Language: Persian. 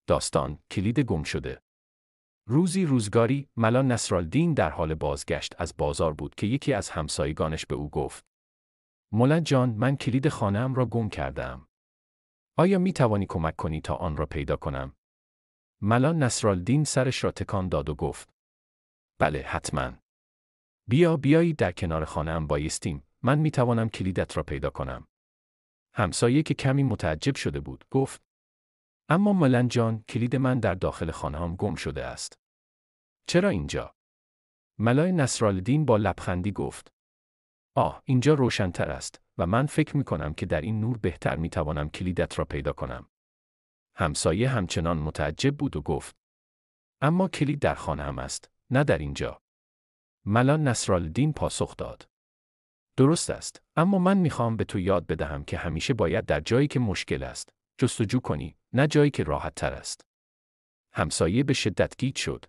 داستان کلید گم شده. روزی روزگاری ملا نصرالدین در حال بازگشت از بازار بود که یکی از همسایگانش به او گفت: ملا جان، من کلید خانه‌ام را گم کردم. آیا می توانی کمک کنی تا آن را پیدا کنم؟ ملا نصرالدین سرش را تکان داد و گفت: بله، حتما. بیایید در کنار خانه‌ام بایستیم، من می توانم کلیدت را پیدا کنم. همسایه که کمی متعجب شده بود گفت: اما ملا جان، کلید من در داخل خانه‌ام گم شده است. چرا اینجا؟ ملای نصرالدین با لبخندی گفت: اینجا روشن‌تر است و من فکر می کنم که در این نور بهتر می توانم کلیدت را پیدا کنم. همسایه همچنان متعجب بود و گفت: اما کلید در خانه‌ام است، نه در اینجا. ملا نصرالدین پاسخ داد: درست است، اما من میخوام به تو یاد بدهم که همیشه باید در جایی که مشکل است جستجو کنی، نه جایی که راحت تر است. همسایه به شدت گیج شد،